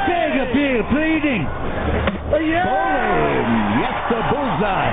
Big appeal, pleading. Yes, the bullseye.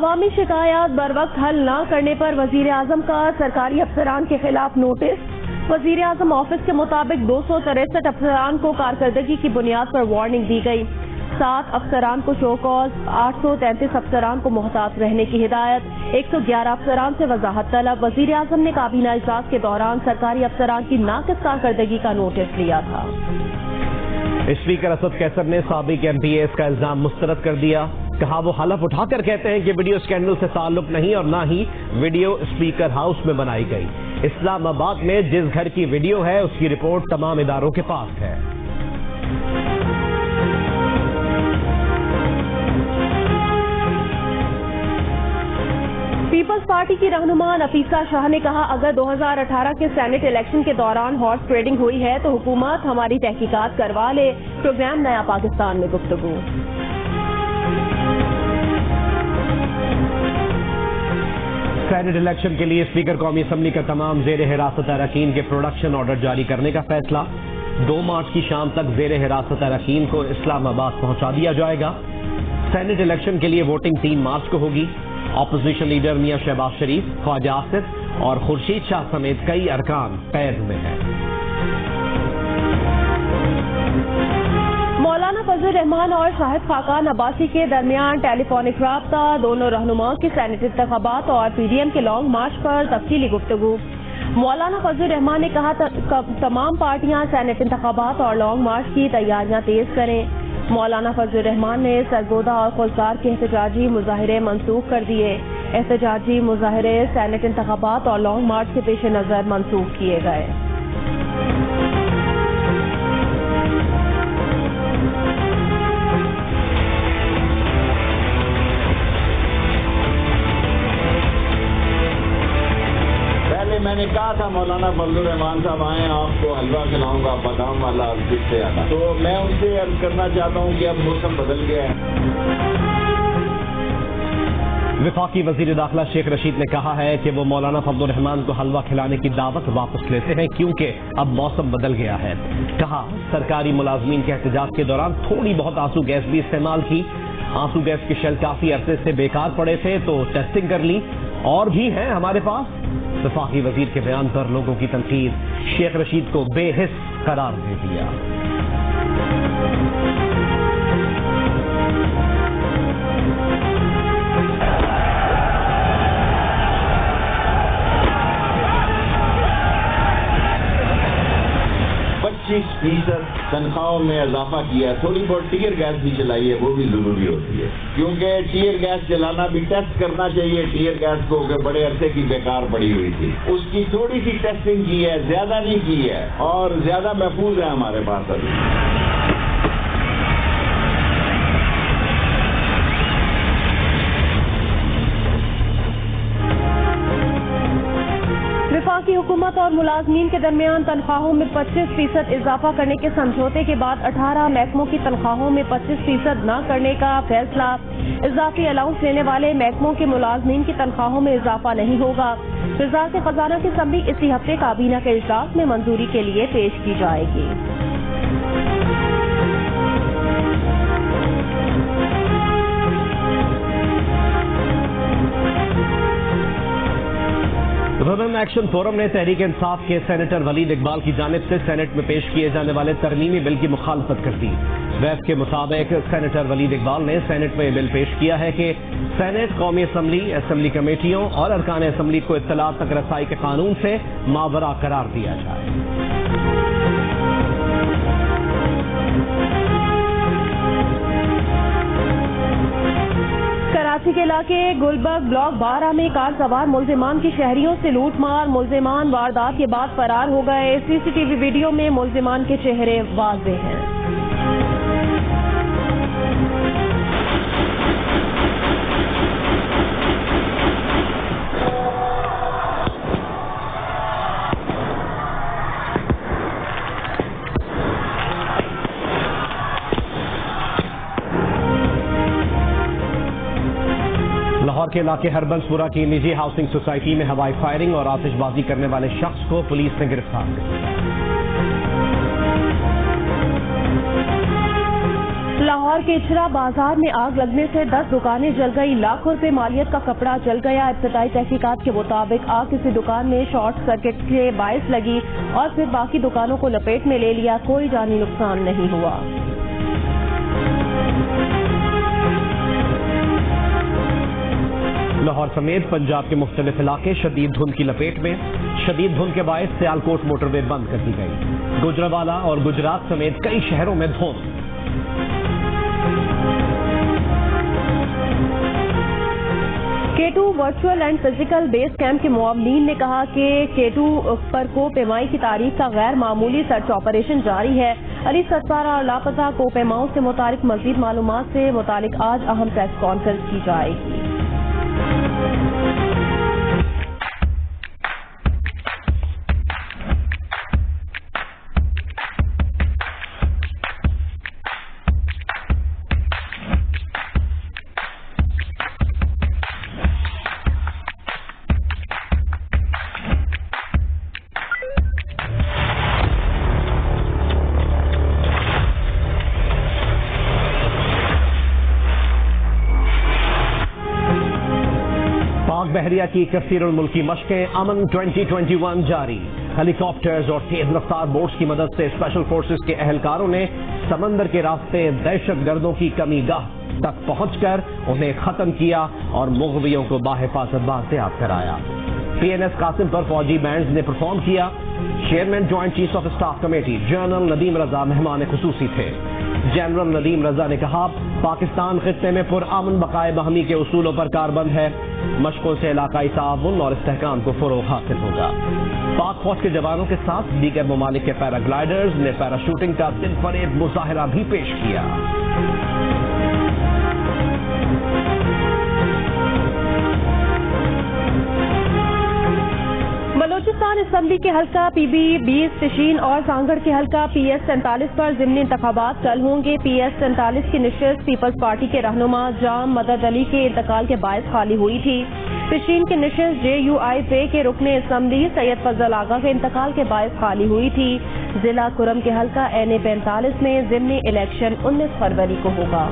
عوامی شکایات بر وقت حل نہ کرنے پر وزیر اعظم کا سرکاری افسران کے خلاف نوٹس۔ وزیر اعظم آفس کے مطابق 263 افسران کو کارکردگی کی بنیاد پر وارننگ دی گئی، 7 افسران کو شو کاز، 833 افسران کو محتاط رہنے کی ہدایت، 111 افسران سے وضاحت طلب۔ وزیر اعظم نے کابینہ اجلاس کے دوران سرکاری افسران کی ناقص کارکردگی کا نوٹس لیا تھا۔ اسپیکر اسد قیصر نے سابق ایم پی ایس کا الزام مسترد کر دیا، کہا وہ حلف اٹھا کر کہتے ہیں کہ ویڈیو اسکینڈل سے تعلق نہیں اور نہ ہی ویڈیو اسپیکر ہاؤس میں بنائی گئی۔ اسلام آباد میں جس گھر کی ویڈیو ہے اس کی رپورٹ تمام اداروں کے پاس ہے۔ پیپلز پارٹی کی رہنما نفیسہ شاہ نے کہا اگر 2018 کے سینٹ الیکشن کے دوران ہارس ٹریڈنگ ہوئی ہے تو حکومت ہماری تحقیقات کروا لے۔ پروگرام نیا پاکستان میں گفتگو۔ سینٹ الیکشن کے لیے اسپیکر قومی اسمبلی کا تمام زیر حراست اراکین کے پروڈکشن آرڈر جاری کرنے کا فیصلہ۔ 2 مارچ کی شام تک زیر حراست اراکین کو اسلام آباد پہنچا دیا جائے گا۔ سینٹ الیکشن کے لیے ووٹنگ 3 مارچ کو ہوگی۔ اپوزیشن لیڈر میاں شہباز شریف، خواجہ آصف اور خورشید شاہ سمیت کئی ارکان قید میں ہیں۔ مولانا فضل الرحمان اور شاہد خاقان عباسی کے درمیان ٹیلی فونک رابطہ، دونوں رہنماؤں کی سینٹ انتخابات اور پی ڈی ایم کے لانگ مارچ پر تفصیلی گفتگو۔ مولانا فضل الرحمان نے کہا تمام پارٹیاں سینٹ انتخابات اور لانگ مارچ کی تیاریاں تیز کریں۔ مولانا فضل الرحمان نے سرگودا اور خلصار کے احتجاجی مظاہرے منسوخ کر دیے۔ احتجاجی مظاہرے سینٹ انتخابات اور لانگ مارچ کے پیش نظر منسوخ کیے گئے۔ میں نے کہا تھا مولانا فضل الرحمان صاحب آئیں آپ کو حلوہ کھلاؤں گا، بادام والا جس سے آنا، تو میں ان سے عرض کرنا چاہتا ہوں کہ اب موسم بدل گیا ہے۔ وفاقی وزیر داخلہ شیخ رشید نے کہا ہے کہ وہ مولانا فضل الرحمان کو حلوہ کھلانے کی دعوت واپس لیتے ہیں کیونکہ اب موسم بدل گیا ہے۔ کہا سرکاری ملازمین کے احتجاج کے دوران تھوڑی بہت آنسو گیس بھی استعمال کی، آنسو گیس کے شیل کافی عرصے سے بیکار پڑے تھے تو ٹیسٹنگ کر لی، اور بھی ہیں ہمارے پاس۔ وفاقی وزیر کے بیان پر لوگوں کی تنقید، شیخ رشید کو بے حس قرار دے دیا۔ فیصد تنخواہوں میں اضافہ کیا، تھوڑی بہت ٹیئر گیس بھی چلائی ہے، وہ بھی ضروری ہوتی ہے کیونکہ ٹیئر گیس چلانا بھی ٹیسٹ کرنا چاہیے۔ ٹیئر گیس کو کہ بڑے عرصے کی بیکار پڑی ہوئی تھی، اس کی تھوڑی سی ٹیسٹنگ کی ہے، زیادہ نہیں کی ہے، اور زیادہ محفوظ ہے ہمارے پاس ابھی۔ وفاقی حکومت اور ملازمین کے درمیان تنخواہوں میں 25% اضافہ کرنے کے سمجھوتے کے بعد 18 محکموں کی تنخواہوں میں 25% نہ کرنے کا فیصلہ۔ اضافی الاؤنس لینے والے محکموں کے ملازمین کی تنخواہوں میں اضافہ نہیں ہوگا۔ وزارت خزانہ کی اسمبلی اسی ہفتے کابینہ کے اجلاس میں منظوری کے لیے پیش کی جائے گی۔ ویمن ایکشن فورم نے تحریک انصاف کے سینیٹر ولید اقبال کی جانب سے سینٹ میں پیش کیے جانے والے ترمیمی بل کی مخالفت کر دی۔ ویب کے مطابق سینیٹر ولید اقبال نے سینٹ میں یہ بل پیش کیا ہے کہ سینٹ قومی اسمبلی کمیٹیوں اور ارکان اسمبلی کو اطلاع تک رسائی کے قانون سے ماورا قرار دیا جائے۔ کراچی کے علاقے گلبرگ بلاک 12 میں کار سوار ملزمان کی شہریوں سے لوٹ مار، ملزمان واردات کے بعد فرار ہو گئے۔ سی سی ٹی وی ویڈیو میں ملزمان کے چہرے واضح ہیں۔ لاہور کے علاقے ہربنس پورہ کی نجی ہاؤسنگ سوسائٹی میں ہوائی فائرنگ اور آتش بازی کرنے والے شخص کو پولیس نے گرفتار کر لیا۔ لاہور لاہور کے اچھرا بازار میں آگ لگنے سے 10 دکانیں جل گئی، لاکھوں روپے مالیت کا کپڑا جل گیا۔ ابتدائی تحقیقات کے مطابق آگ کسی دکان میں شارٹ سرکٹ کے باعث لگی اور پھر باقی دکانوں کو لپیٹ میں لے لیا، کوئی جانی نقصان نہیں ہوا۔ لاہور سمیت پنجاب کے مختلف علاقے شدید دھند کی لپیٹ میں، شدید دھند کے باعث سیالکوٹ موٹر وے بند کر دی گئی۔ گجرانوالہ اور گجرات سمیت کئی شہروں میں دھند۔ K2 virtual and physical base camp کے معاونین نے کہا کہ K2 پر کو پیمائی کی تاریخ کا غیر معمولی سرچ آپریشن جاری ہے۔ علی ستارہ اور لاپتہ کو پیماؤں سے متعلق مزید معلومات سے متعلق آج اہم پریس کانفرنس کی جائے گی۔ بحریہ کی کثیر الملکی مشقیں امن 2021 جاری۔ ہیلی کاپٹرز اور تیز رفتار بوٹس کی مدد سے اسپیشل فورسز کے اہلکاروں نے سمندر کے راستے دہشت گردوں کی کمی گاہ تک پہنچ کر انہیں ختم کیا اور مغویوں کو باحفاظت بازیاب کرایا۔ PNS قاسم پر فوجی بینڈز نے پرفارم کیا۔ Chairman joint chief of staff committee general Nadeem Raza مہمان خصوصی تھے۔ جنرل ندیم رضا نے کہا پاکستان خطے میں پرامن بقائے باہمی کے اصولوں پر کاربند ہے، مشقوں سے علاقائی تعاون اور استحکام کو فروغ حاصل ہوگا۔ پاک فوج کے جوانوں کے ساتھ دیگر ممالک کے پیراگلائڈرز نے پیرا شوٹنگ کا دل فریب مظاہرہ بھی پیش کیا۔ بلوچستان اسمبلی کے حلقہ PB 20 پشین اور سانگڑ کے حلقہ PS 47 پر ضمنی انتخابات کل ہوں گے۔ PS 47 کی نشست پیپلز پارٹی کے رہنما جام مدد علی کے انتقال کے باعث خالی ہوئی تھی۔ پشین کی نشست JUI کے رکن اسمبلی سید فضل آغا کے انتقال کے باعث خالی ہوئی تھی۔ ضلع کرم کے حلقہ NA 45 میں ضمنی الیکشن 19 فروری کو ہوگا۔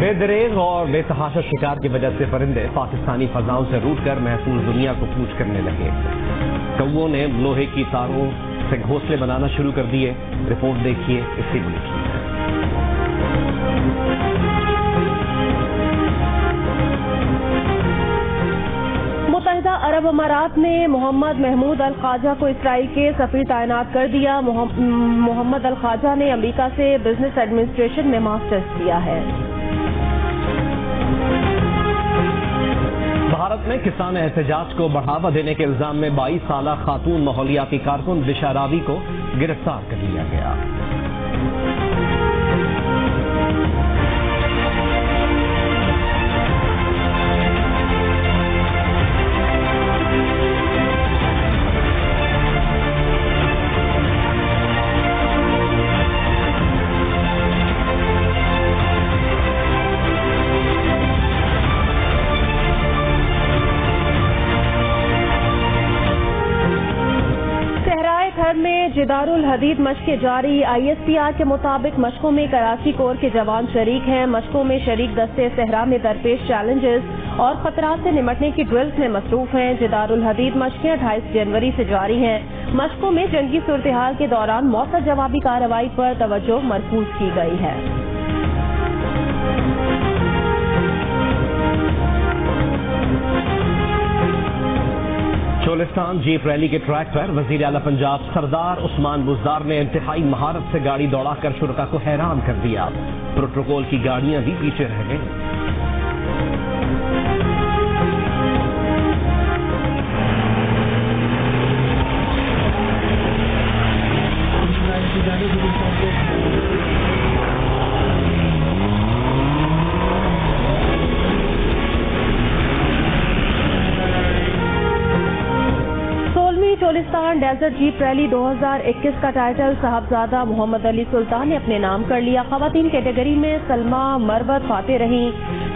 بے دریغ اور بے تحاشا شکار کی وجہ سے پرندے پاکستانی فضاؤں سے روٹ کر محفوظ دنیا کو کوچ کرنے لگے۔ کوؤں نے لوہے کی تاروں سے گھونسلے بنانا شروع کر دیے۔ رپورٹ دیکھیے اسی ملک کی۔ متحدہ عرب امارات نے محمد محمود الخواجہ کو اسرائیل کے سفیر تعینات کر دیا۔ محمد الخواجہ نے امریکہ سے بزنس ایڈمنسٹریشن میں ماسٹرز کیا ہے۔ بھارت میں کسان احتجاج کو بڑھاوا دینے کے الزام میں 22 سالہ خاتون ماحولیاتی کارکن دشا راوی کو گرفتار کر لیا گیا۔ میں جدار الحدید مشقیں جاری۔ ISPR کے مطابق مشقوں میں کراچی کور کے جوان شریک ہیں۔ مشقوں میں شریک دستے صحرا میں درپیش چیلنجز اور خطرات سے نمٹنے کی ڈرلز میں مصروف ہیں۔ جدار الحدید مشقیں 28 جنوری سے جاری ہیں۔ مشقوں میں جنگی صورتحال کے دوران مؤثر جوابی کارروائی پر توجہ مرکوز کی گئی ہے۔ چولستان جیپ ریلی کے ٹریک پر وزیر اعلیٰ پنجاب سردار عثمان بزدار نے انتہائی مہارت سے گاڑی دوڑا کر شرکا کو حیران کر دیا۔ پروٹوکول کی گاڑیاں بھی پیچھے رہ گئیں۔ چولستان ڈیزرٹ جیپ ریلی 2021 کا ٹائٹل صاحبزادہ محمد علی سلطان نے اپنے نام کر لیا۔ خواتین کیٹیگری میں سلمہ مروت فاتح رہیں۔